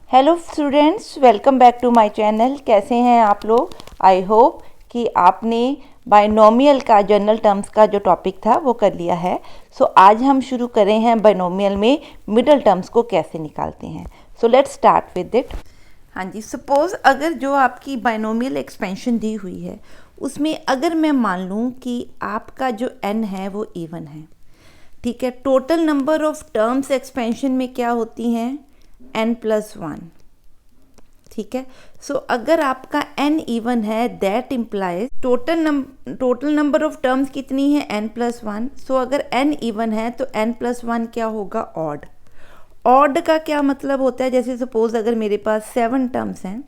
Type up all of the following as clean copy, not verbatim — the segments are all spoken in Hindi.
Hello students, welcome back to my channel. कैसे हैं आप लोग? आई होप कि आपने बाइनोमियल का जनरल टर्म्स का जो टॉपिक था वो कर लिया है। सो आज हम शुरू करें हैं बाइनोमियल में मिडल टर्म्स को कैसे निकालते हैं। So let's start with it. हाँ जी, सपोज़ अगर जो आपकी बाइनोमियल एक्सपेंशन दी हुई है उसमें अगर मैं मान लूँ कि आपका जो n है वो इवन है, ठीक है। Total number of terms expansion में क्या होती हैं? n+1, ठीक है। सो अगर आपका n इवन है that implies total number of terms कितनी है? n+1। सो अगर n इवन है तो n+1 क्या होगा? ऑड। ऑड का क्या मतलब होता है? जैसे सपोज अगर मेरे पास 7 टर्म्स हैं,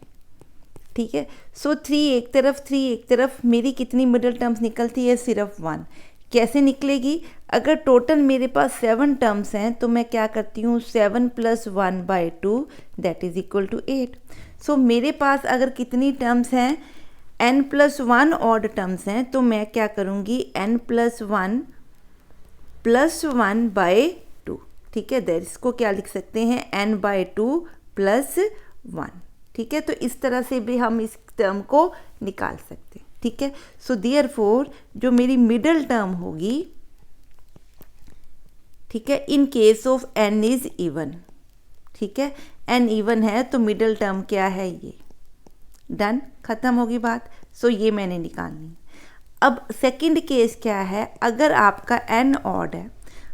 ठीक है। सो 3 एक तरफ 3 एक तरफ, मेरी कितनी मिडल टर्म्स निकलती है? सिर्फ 1। कैसे निकलेगी? अगर टोटल मेरे पास 7 टर्म्स हैं तो मैं क्या करती हूँ? 7 + 1/2 दैट इज इक्वल टू 8। सो मेरे पास अगर कितनी टर्म्स हैं? n+1 ऑड टर्म्स हैं, तो मैं क्या करूँगी? n+1 + 1/2, ठीक है। दैट इसको क्या लिख सकते हैं? n/2 + 1, ठीक है। तो इस तरह से भी हम इस टर्म को निकाल सकते हैं, ठीक है। सो देयरफॉर जो मेरी मिडल टर्म होगी, ठीक है, in case of n is even, ठीक है। n इवन है तो मिडल टर्म क्या है? ये। डन, खत्म होगी बात। सो ये मैंने निकालनी। अब सेकंड केस क्या है? अगर आपका n ऑड है,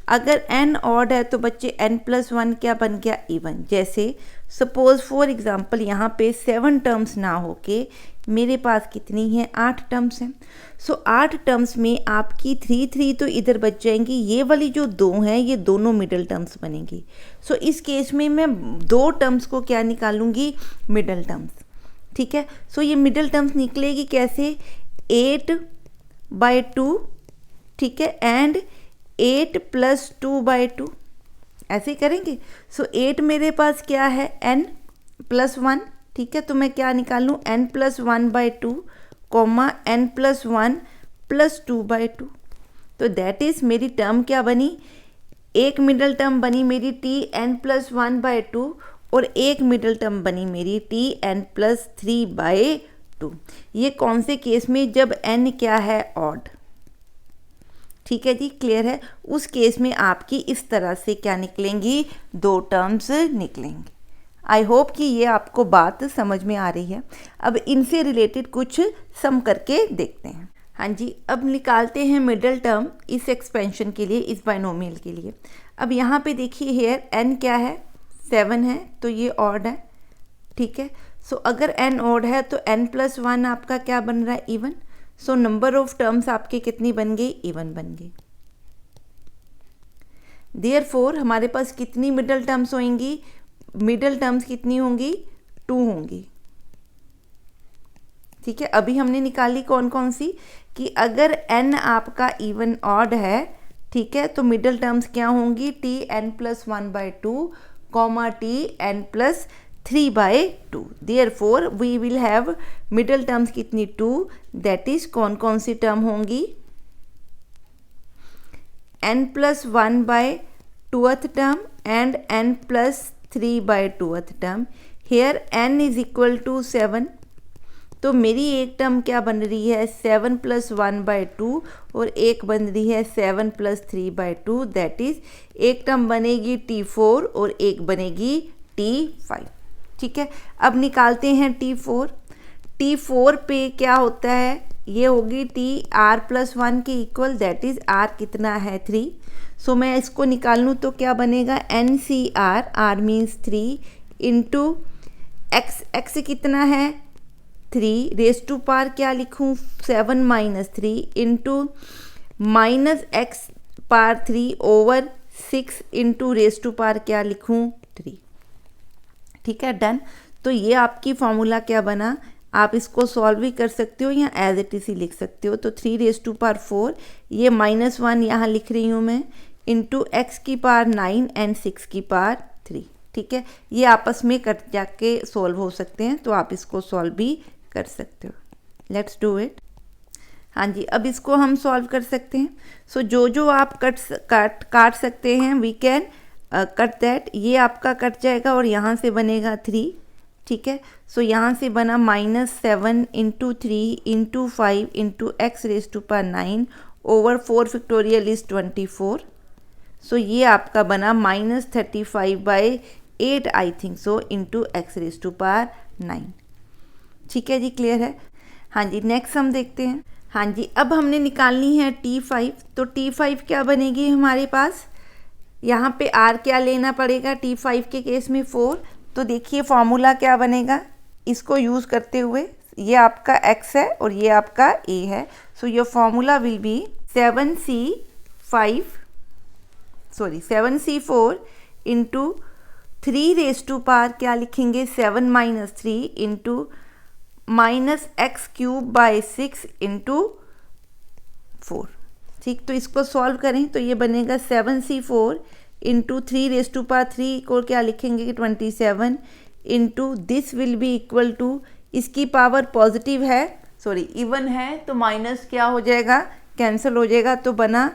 अगर n ऑड है तो बच्चे n+1 क्या बन गया? इवन। जैसे सपोज फॉर एग्जांपल यहाँ पे 7 टर्म्स ना होके मेरे पास कितनी है? 8 टर्म्स हैं। सो 8 टर्म्स में आपकी 3 तो इधर बच जाएंगी, ये वाली जो 2 हैं ये दोनों मिडल टर्म्स बनेंगी। सो इस केस में मैं 2 टर्म्स को क्या निकालूंगी? मिडल टर्म्स, ठीक है। सो ये मिडल टर्म्स निकलेगी कैसे? 8/2, ठीक है, एंड 8 + 2/2, ऐसे ही करेंगे। सो 8 मेरे पास क्या है? n+1, ठीक है। तो मैं क्या निकालूँ? n+1/2, n+1 + 2/2। तो दैट इज मेरी टर्म क्या बनी? एक मिडल टर्म बनी मेरी n+1/2 और एक मिडल टर्म बनी मेरी n+3/2। ये कौन से केस में? जब n क्या है? ऑड, ठीक है जी, क्लियर है। उस केस में आपकी इस तरह से क्या निकलेंगी? 2 टर्म्स निकलेंगी। आई होप कि ये आपको बात समझ में आ रही है। अब इनसे रिलेटेड कुछ सम करके देखते हैं। हाँ जी, अब निकालते हैं मिडल टर्म इस एक्सपेंशन के लिए, इस बाइनोमियल के लिए। अब यहाँ पे देखिए हेयर n क्या है? 7 है, तो ये ऑड है, ठीक है। सो अगर n ऑड है तो n+1 आपका क्या बन रहा है? Even. So number of terms आपके कितनी बन गई? इवन बन गई। देयरफॉर हमारे पास कितनी मिडल टर्म्स होंगी? मिडल टर्म्स कितनी होंगी? 2 होंगी, ठीक है। अभी हमने निकाली कौन कौन सी? कि अगर n आपका इवन ऑड है, ठीक है, तो मिडल टर्म्स क्या होंगी? n+1/2, n+3/2। Therefore we will have middle terms कितनी? 2। दैट इज कौन कौन सी टर्म होंगी? n+1/2th term and n+3/2th term. Here n is equal to 7, तो मेरी एक टर्म क्या बन रही है? 7 + 1/2 और एक बन रही है 7 + 3/2। दैट इज एक टर्म बनेगी T4 और एक बनेगी T5, ठीक है। अब निकालते हैं T4। T4 पे क्या होता है? ये होगी T r+1 के इक्वल, दैट इज r कितना है? 3। सो मैं इसको निकाल लूँ तो क्या बनेगा? NCR, r means 3 into x कितना है? 3 रेज़ टू पावर क्या लिखूँ? 7 - 3 into -x⁻3 over 6 into raise to power क्या लिखूँ? 3, ठीक है। डन। तो ये आपकी फॉर्मूला क्या बना? आप इसको सॉल्व भी कर सकते हो या एज इट इज ही लिख सकते हो। तो 3 रेज़ टू पावर 4, ये -1 यहाँ लिख रही हूँ मैं, इंटू x⁻9 एंड 6⁻3, ठीक है। ये आपस में कट जाके सॉल्व हो सकते हैं, तो आप इसको सॉल्व भी कर सकते हो। Let's do it. हाँ जी, अब इसको हम सॉल्व कर सकते हैं। सो जो आप काट सकते हैं वी कैन कट दैट, ये आपका कट जाएगा और यहाँ से बनेगा 3, ठीक है। सो यहाँ से बना -7 into 3 into 5 into x raise to power 9 over 4 factorial is 24। So ये आपका बना -35/8 I think so into x raise to power 9। ठीक है जी, क्लियर है। हाँ जी, नेक्स्ट हम देखते हैं। हाँ जी, अब हमने निकालनी है T5। तो T5 क्या बनेगी हमारे पास, यहाँ पे R क्या लेना पड़ेगा T5 के केस में 4। तो देखिए फॉर्मूला क्या बनेगा इसको यूज़ करते हुए, ये आपका x है और ये आपका a है। So your formula will be 7c4 into 3 raise to power क्या लिखेंगे 7 माइनस 3 इंटू -x³/6 इंटू 4। ठीक, तो इसको सॉल्व करें तो ये बनेगा 7c4 into 3 raise to power 3 को क्या लिखेंगे 27 into this will be equal to, इसकी पावर पॉजिटिव है, सॉरी इवन है तो माइनस क्या हो जाएगा, कैंसिल हो जाएगा। तो बना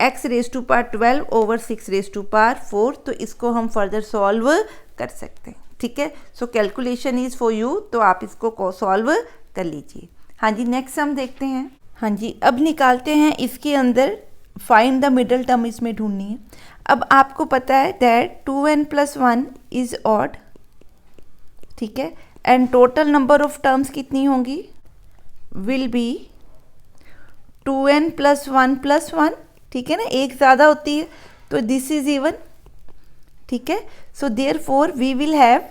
x raise to power 12 over 6 raise to power 4। तो इसको हम फर्दर सॉल्व कर सकते हैं। ठीक है, so calculation is for you, तो आप इसको सॉल्व कर लीजिए। हाँ जी, नेक्स्ट हम देखते हैं। हाँ जी, अब निकालते हैं इसके अंदर फाइंड द मिडल टर्म, इसमें ढूंढनी है। अब आपको पता है दैट 2n+1 इज ऑड, ठीक है, and total number of terms कितनी होंगी, विल बी 2n+1+1, ठीक है ना, एक ज़्यादा होती है तो दिस इज इवन, ठीक है। So therefore we will have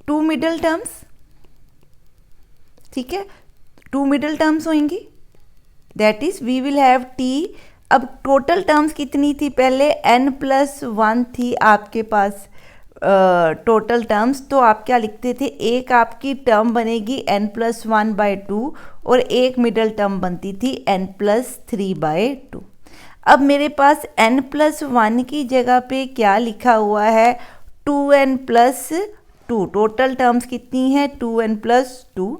2 middle terms, ठीक है, 2 मिडल टर्म्स होंगी, that is we will have t। अब टोटल टर्म्स कितनी थी, पहले n+1 थी आपके पास टोटल टर्म्स, तो आप क्या लिखते थे, एक आपकी टर्म बनेगी n+1/2 और एक मिडल टर्म बनती थी n+3/2। अब मेरे पास n+1 की जगह पे क्या लिखा हुआ है 2n+2, टोटल टर्म्स कितनी है 2n+2।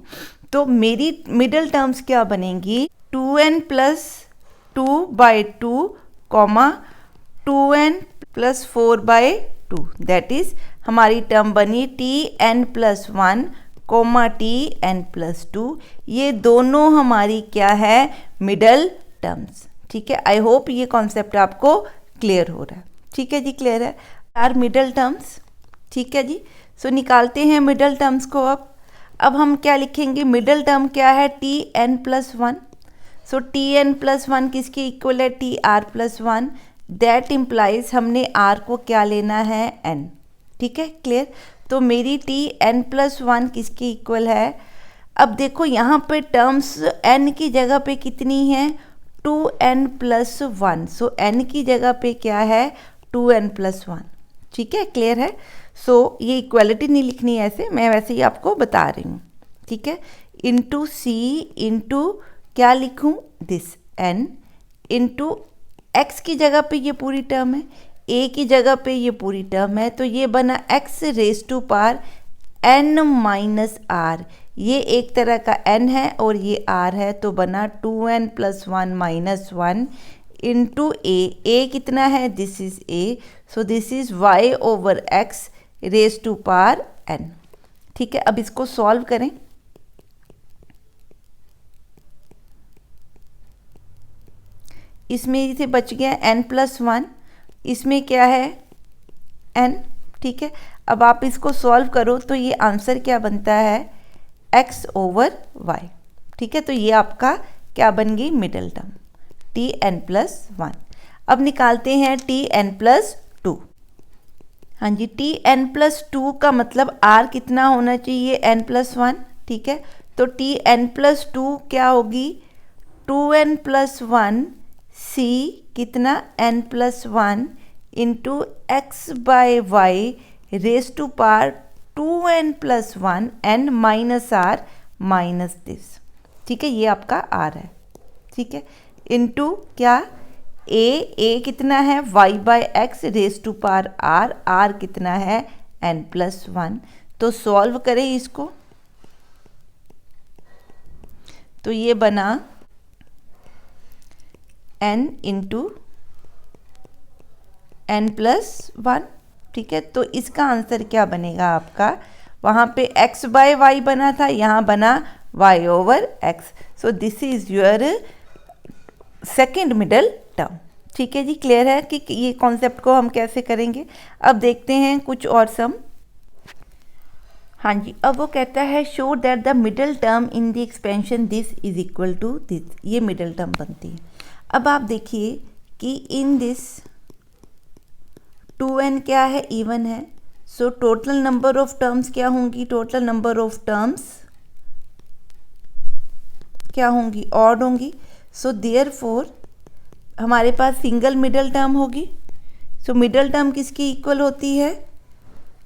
तो मेरी मिडल टर्म्स क्या बनेंगी 2n+2/2, 2n+4/2, दैट इज हमारी टर्म बनी tn+1, tn+2। ये दोनों हमारी क्या है मिडल टर्म्स। ठीक है, आई होप ये कॉन्सेप्ट आपको क्लियर हो रहा है। ठीक है जी, क्लियर है, आर मिडल टर्म्स। ठीक है जी, सो निकालते हैं मिडल टर्म्स को। अब हम क्या लिखेंगे, मिडल टर्म क्या है tn+1। सो tn+1 किसके इक्वल है tr+1, दैट इम्प्लाइज हमने r को क्या लेना है n। ठीक है, क्लियर। तो मेरी tn+1 किसके इक्वल है, अब देखो यहाँ पे टर्म्स n की जगह पे कितनी है 2n+1, सो n की जगह पे क्या है 2n+1। ठीक है, क्लियर है। सो ये इक्वालिटी नहीं लिखनी है ऐसे, मैं वैसे ही आपको बता रही हूँ। ठीक है, इंटू सी इंटू क्या लिखूँ दिस n इंटू x की जगह पे ये पूरी टर्म है, a की जगह पे ये पूरी टर्म है, तो ये बना x raise to power n-r। ये एक तरह का n है और ये r है, तो बना 2n+1 - 1 इंटू a कितना है, this is a, so this is y over x raise to power n। ठीक है, अब इसको सॉल्व करें। इसमें से बच गया n+1, इसमें क्या है n। ठीक है, अब आप इसको सॉल्व करो तो ये आंसर क्या बनता है x ओवर y। ठीक है, तो ये आपका क्या बन गई मिडल टर्म tn+1। अब निकालते हैं tn+2। हाँ जी, tn+2 का मतलब r कितना होना चाहिए n+1। ठीक है, तो tn+2 क्या होगी 2n+1 c कितना n+1 into x/y raise to power 2n+1 n minus r minus this. ठीक है, ये आपका r है। ठीक है, इंटू क्या a कितना है y/x raise to power r कितना है n+1। तो सॉल्व करें इसको, तो ये बना n इंटू n+1। ठीक है, तो इसका आंसर क्या बनेगा आपका, वहाँ पे x/y बना था, यहाँ बना y/x। So this is your second middle term. ठीक है जी, क्लियर है कि ये कॉन्सेप्ट को हम कैसे करेंगे। अब देखते हैं कुछ और सम। हाँ जी, अब वो कहता है show that the middle term in the expansion this is equal to this, ये मिडल टर्म बनती है। अब आप देखिए कि इन दिस 2n क्या है, इवन है। So total number of terms क्या होंगी, टोटल नंबर ऑफ टर्म्स क्या होंगी, ऑड होंगी। सो देयरफॉर हमारे पास सिंगल मिडल टर्म होगी। सो मिडल टर्म किसकी इक्वल होती है,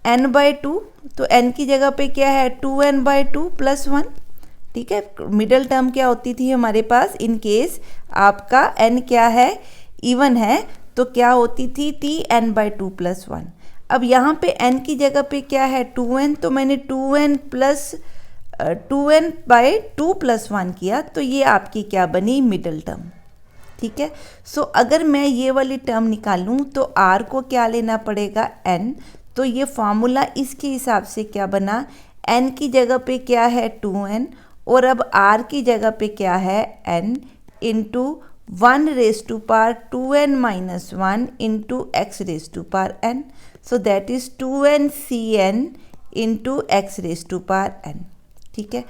n/2। तो n की जगह पे क्या है, 2n/2 + 1। ठीक है, मिडल टर्म क्या होती थी हमारे पास, इन केस आपका n क्या है, इवन है, तो क्या होती थी, tn/2 + 1। अब यहाँ पे n की जगह पे क्या है, 2n, तो मैंने 2n/2 + 1 किया, तो ये आपकी क्या बनी, मिडल टर्म। ठीक है, सो अगर मैं ये वाली टर्म निकालूं तो r को क्या लेना पड़ेगा, n। तो ये फॉर्मूला इसके हिसाब से क्या बना, n की जगह पे क्या है 2n, और अब r की जगह पे क्या है n into 1⁻2n - 1 into x⁻n। So that is 2nCn into x⁻n। ठीक है,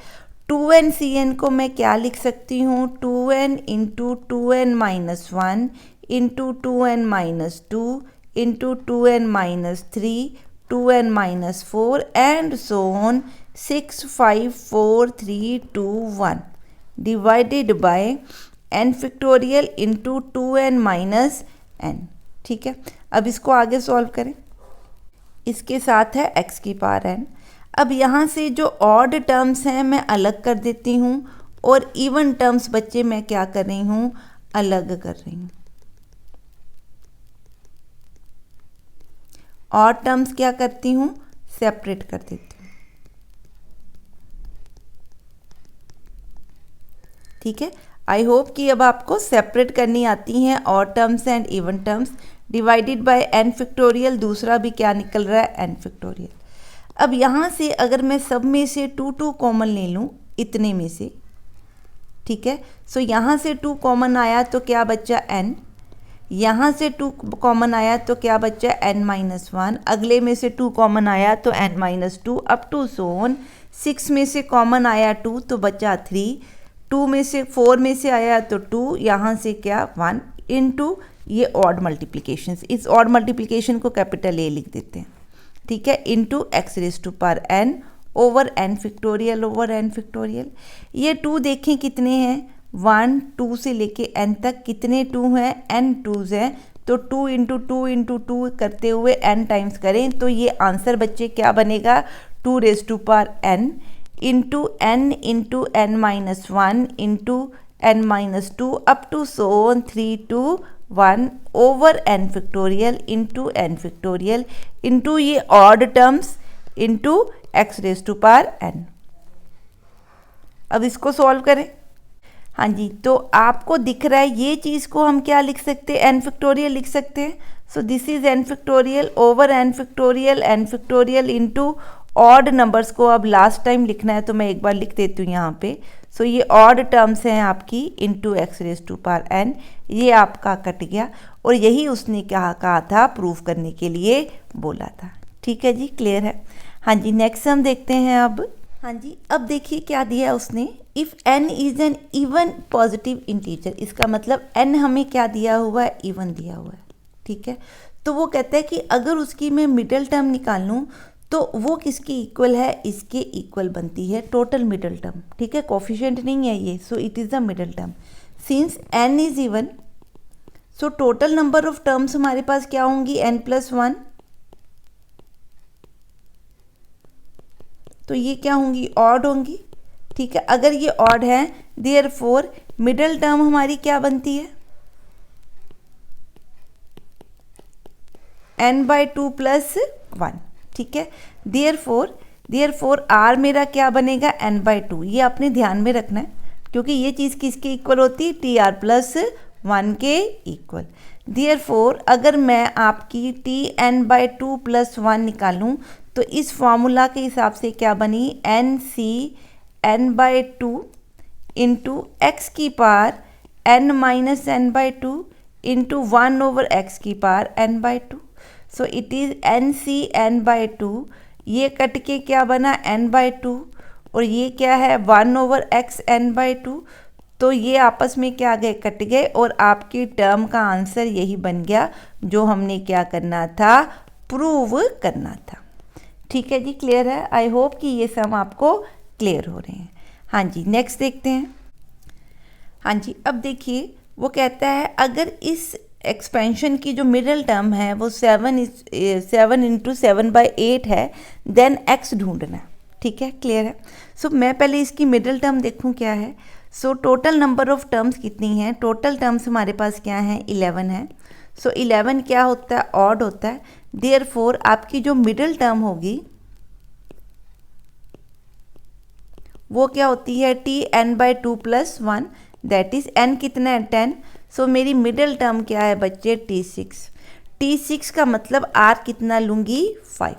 2nCn को मैं क्या लिख सकती हूँ, 2n into 2n - 1 into 2n - 2 into 2n - 3 2n - 4 and so on 6 5 4 3 2 1 divided by n factorial into 2n - n। ठीक है, अब इसको आगे सॉल्व करें। इसके साथ है x⁻n। अब यहाँ से जो ऑड टर्म्स हैं मैं अलग कर देती हूँ, और इवन टर्म्स बच्चे मैं क्या कर रही हूँ, अलग कर रही हूँ। और टर्म्स क्या करती हूँ, सेपरेट कर देती हूँ। ठीक है, आई होप कि अब आपको सेपरेट करनी आती हैं और terms and even terms. Divided by n factorial, दूसरा भी क्या निकल रहा है, n फैक्टोरियल। अब यहाँ से अगर मैं सब में से 2 कॉमन ले लूँ, इतने में से। ठीक है, सो यहाँ से 2 कॉमन आया तो क्या बच्चा n, यहाँ से 2 कॉमन आया तो क्या बच्चा n-1, अगले में से 2 कॉमन आया तो n-2 up to so on. 6 में से कॉमन आया 2 तो बचा 3, 2 में से 4 में से आया तो 2, यहाँ से क्या 1 इंटू ये ऑड मल्टीप्लिकेशन। इस ऑड मल्टीप्लिकेशन को कैपिटल A लिख देते हैं। ठीक है, into x⁻n over n factorial over n factorial. ये 2 देखें कितने हैं, 1 2 से लेके n तक कितने 2 हैं, n 2s हैं। तो 2 इंटू 2 इंटू 2 करते हुए n टाइम्स करें तो ये आंसर बच्चे क्या बनेगा, 2n into n into n - 1 into n - 2 up to so on 3 2 1 over n factorial into n factorial into ये ऑड टर्म्स इंटू x⁻n। अब इसको सॉल्व करें। हाँ जी, तो आपको दिख रहा है ये चीज़ को हम क्या लिख सकते हैं, n फैक्टोरियल लिख सकते हैं। सो this is n factorial over n factorial into odd numbers को अब लास्ट टाइम लिखना है तो मैं एक बार लिख देती हूँ यहाँ पे। सो ये ऑड टर्म्स हैं आपकी इंटू x⁻n, ये आपका कट गया, और यही उसने क्या कहा था, प्रूफ करने के लिए बोला था। ठीक है जी, क्लियर है। हाँ जी, नेक्स्ट हम देखते हैं अब। हाँ जी, अब देखिए क्या दिया उसने, if n is an even positive integer, इसका मतलब n हमें क्या दिया हुआ है, इवन दिया हुआ है। ठीक है, तो वो कहता है कि अगर उसकी मैं मिडल टर्म निकालूँ तो वो किसकी इक्वल है, इसके इक्वल बनती है, टोटल मिडल टर्म। ठीक है, कोफिशिएंट नहीं है ये, so it is the middle term. Since n is even, so total number of terms हमारे पास क्या होंगी, n+1। तो ये क्या होंगी, ऑड होंगी। ठीक है, अगर ये ऑड है देयरफॉर मिडल टर्म हमारी क्या बनती है, n/2 + 1। ठीक है, देयरफॉर r मेरा क्या बनेगा, n/2। ये आपने ध्यान में रखना है क्योंकि ये चीज़ किसके इक्वल होती है, tr + 1 के इक्वल। देयरफॉर अगर मैं आपकी Tn/2 + 1 निकालूं तो इस फॉर्मूला के हिसाब से क्या बनी, NcN/2 इंटू एक्स की पावर n-n/2 इंटू 1/x की power n/2। So it is NcN/2, ये कट के क्या बना n/2, और ये क्या है 1/x n/2। तो ये आपस में क्या गए, कट गए, और आपकी टर्म का आंसर यही बन गया जो हमने क्या करना था, प्रूव करना था। ठीक है जी, क्लियर है। आई होप कि ये सम आपको क्लियर हो रहे हैं। हाँ जी, नेक्स्ट देखते हैं। हाँ जी, अब देखिए वो कहता है अगर इस एक्सपेंशन की जो मिडिल टर्म है वो 7 × 7/8 है, देन x ढूंढना। ठीक है, क्लियर है। सो मैं पहले इसकी मिडिल टर्म देखूं क्या है। So total number of terms कितनी हैं, टोटल टर्म्स हमारे पास क्या है, 11 है। सो 11 क्या होता है, ऑड होता है। देयरफॉर आपकी जो मिडिल टर्म होगी वो क्या होती है, Tn/2 + 1, दैट इज n कितना है, 10। सो मेरी मिडिल टर्म क्या है बच्चे, T6। T6 का मतलब r कितना लूँगी, 5।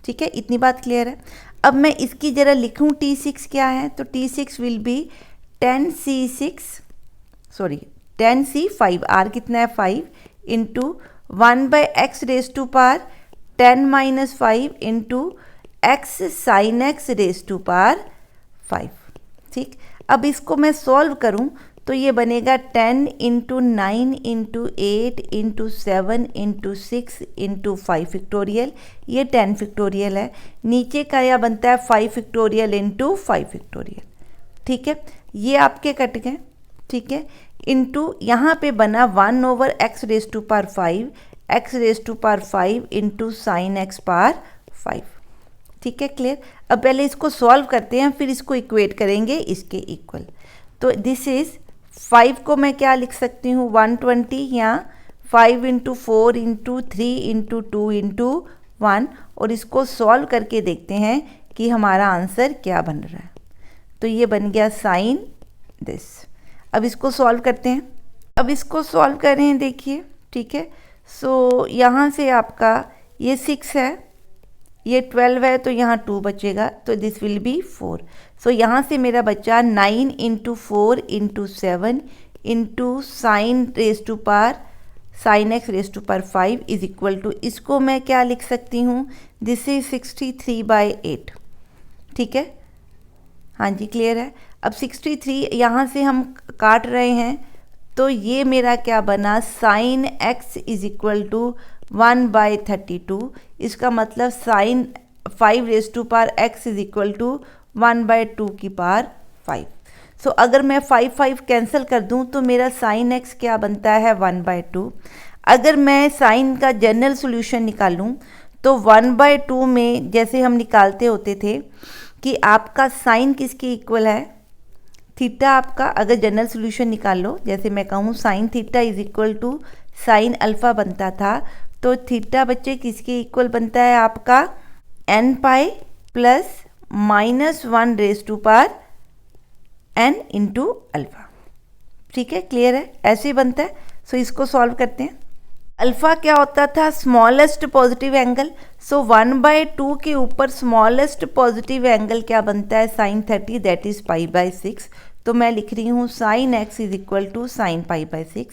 ठीक है, इतनी बात क्लियर है। अब मैं इसकी ज़रा लिखूँ T6 क्या है, तो T6 will be 10C5, r कितना है 5, into 1/x⁻⁻10 - 5 into x sin x⁻⁵। ठीक, अब इसको मैं सॉल्व करूं तो ये बनेगा 10 × 9 × 8 × 7 × 6 × 5 फैक्टोरियल, ये 10 फैक्टोरियल है। नीचे का यह बनता है 5 फैक्टोरियल × 5 फैक्टोरियल। ठीक है, ये आपके कट गए। ठीक है, इंटू यहाँ पे बना 1/x⁻⁵, x⁻⁵ into sin x⁻⁵। ठीक है, क्लियर। अब पहले इसको सॉल्व करते हैं, फिर इसको इक्वेट करेंगे इसके इक्वल। तो दिस इज़ 5 को मैं क्या लिख सकती हूँ, 120, या 5 × 4 × 3 × 2 × 1, और इसको सॉल्व करके देखते हैं कि हमारा आंसर क्या बन रहा है। तो ये बन गया साइन दिस। अब इसको सॉल्व करते हैं। अब इसको सॉल्व कर रहे हैं, देखिए। ठीक है, सो यहाँ से आपका ये 6 है, ये 12 है, तो यहाँ 2 बचेगा, तो दिस विल बी 4। सो यहाँ से मेरा बच्चा 9 × 4 × 7 into sin x⁵ is equal to, इसको मैं क्या लिख सकती हूँ, दिस इज 63/8। ठीक है, हाँ जी, क्लियर है। अब 63 यहाँ से हम काट रहे हैं, तो ये मेरा क्या बना, sin x is equal to 1/32। इसका मतलब sin 5⁻x is equal to 1/2 की पावर 5। सो अगर मैं 5 कैंसिल कर दूं तो मेरा sin x क्या बनता है, 1/2। अगर मैं sin का जनरल सॉल्यूशन निकालूं तो 1/2 में जैसे हम निकालते होते थे कि आपका sin किसके इक्वल है, थीटा। आपका अगर जनरल सॉल्यूशन निकालो, जैसे मैं कहूँ sin theta is equal to sin alpha बनता था, तो थीटा बच्चे किसके इक्वल बनता है आपका, n⁻ + -1⁻n इंटू अल्फ़ा। ठीक है, क्लियर है, ऐसे ही बनता है। सो इसको सॉल्व करते हैं। अल्फ़ा क्या होता था, स्मॉलेस्ट पॉजिटिव एंगल। सो 1/2 के ऊपर स्मॉलेस्ट पॉजिटिव एंगल क्या बनता है, sin 30, दैट इज़ π/6। तो मैं लिख रही हूँ sin x is equal to sin π/6।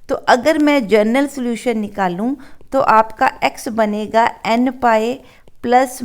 तो अगर मैं जनरल सॉल्यूशन निकालूं तो आपका x बनेगा n⁻ +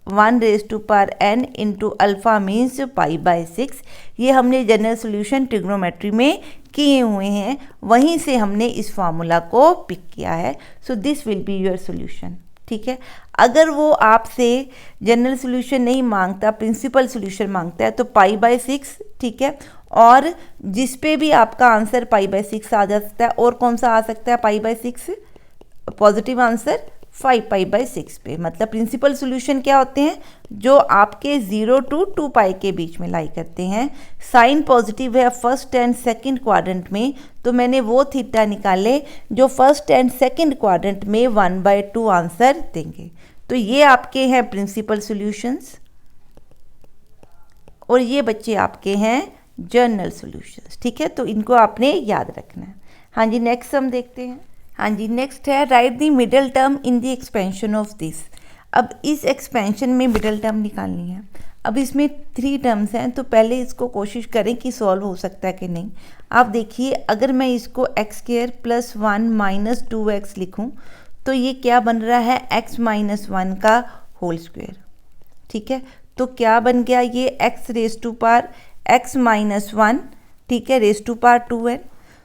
-1⁻n into alpha means π/6। ये हमने जनरल सॉल्यूशन ट्रिग्नोमेट्री में किए हुए हैं, वहीं से हमने इस फार्मूला को पिक किया है। So this will be your solution. ठीक है, अगर वो आपसे जनरल सॉल्यूशन नहीं मांगता, प्रिंसिपल सॉल्यूशन मांगता है, तो π/6। ठीक है, और जिस पे भी आपका आंसर π/6 आ सकता है, और कौन सा आ सकता है π/6, पॉजिटिव आंसर 5π/6 पे। मतलब प्रिंसिपल सॉल्यूशन क्या होते हैं, जो आपके 0 to 2π के बीच में लाई करते हैं। साइन पॉजिटिव है फर्स्ट एंड सेकंड क्वाड्रेंट में, तो मैंने वो थीटा निकाले जो फर्स्ट एंड सेकंड क्वाड्रेंट में 1/2 आंसर देंगे। तो ये आपके हैं प्रिंसिपल सॉल्यूशंस, और ये बच्चे आपके हैं जर्नल सॉल्यूशंस। ठीक है, तो इनको आपने याद रखना है। हाँ जी, नेक्स्ट हम देखते हैं। हाँ जी, नेक्स्ट है right the middle term in the expansion of this. अब इस एक्सपेंशन में मिडिल टर्म निकालनी है। अब इसमें 3 टर्म्स हैं, तो पहले इसको कोशिश करें कि सॉल्व हो सकता है कि नहीं। आप देखिए, अगर मैं इसको x square plus 1 minus 2x लिखूं तो ये क्या बन रहा है, x माइनस 1 का होल स्क्वायर। ठीक है, तो क्या बन गया ये x raise to power x minus 1, ठीक है, रेज टू पावर 2n।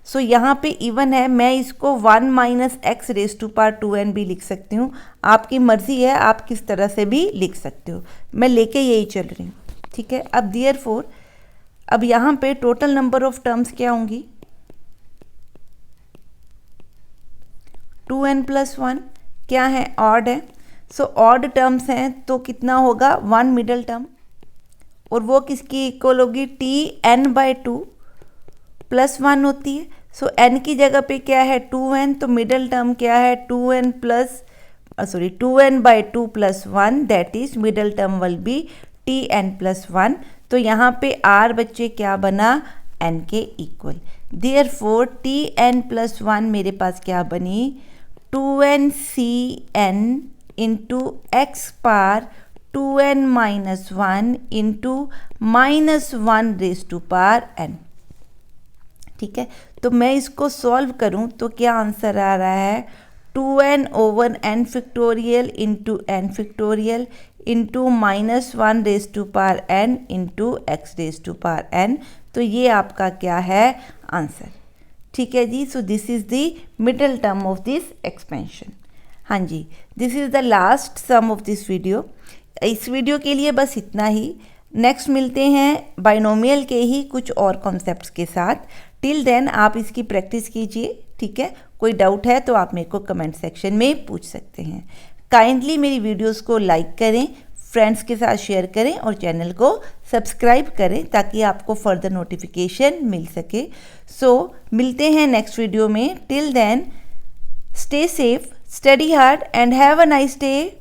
सो यहाँ पे इवन है, मैं इसको 1 minus x raise to power 2n भी लिख सकती हूँ। आपकी मर्जी है, आप किस तरह से भी लिख सकते हो, मैं लेके यही चल रही हूँ। ठीक है, अब देयरफॉर अब यहाँ पे टोटल नंबर ऑफ टर्म्स क्या होंगी, 2n प्लस 1 क्या है, ऑड है। सो ऑड टर्म्स हैं तो कितना होगा, 1 मिडल टर्म, और वो किसकी इक्वल होगी, tn/2 प्लस 1 होती है। सो n की जगह पे क्या है, 2n, तो मिडल टर्म क्या है, 2n/2 plus 1, that is middle term will be tn plus 1। तो यहाँ पे r बच्चे क्या बना, n के इक्वल। देयरफॉर tn प्लस 1 मेरे पास क्या बनी, 2n/cn into x power 2n minus 1 into minus 1 raise to power n। ठीक है, तो मैं इसको सॉल्व करूं तो क्या आंसर आ रहा है, 2n over n factorial into n factorial into minus 1 raise to power n into x raise to power n। तो ये आपका क्या है, आंसर। ठीक है जी, so this is the middle term of this expansion. हाँ जी, this is the last sum of this video. इस वीडियो के लिए बस इतना ही। नेक्स्ट मिलते हैं बाइनोमियल के ही कुछ और कॉन्सेप्ट्स के साथ। टिल देन आप इसकी प्रैक्टिस कीजिए। ठीक है, कोई डाउट है तो आप मेरे को कमेंट सेक्शन में पूछ सकते हैं। काइंडली मेरी वीडियोस को लाइक करें, फ्रेंड्स के साथ शेयर करें और चैनल को सब्सक्राइब करें ताकि आपको फर्दर नोटिफिकेशन मिल सके। सो मिलते हैं नेक्स्ट वीडियो में। Till then stay safe, study hard and have a nice day.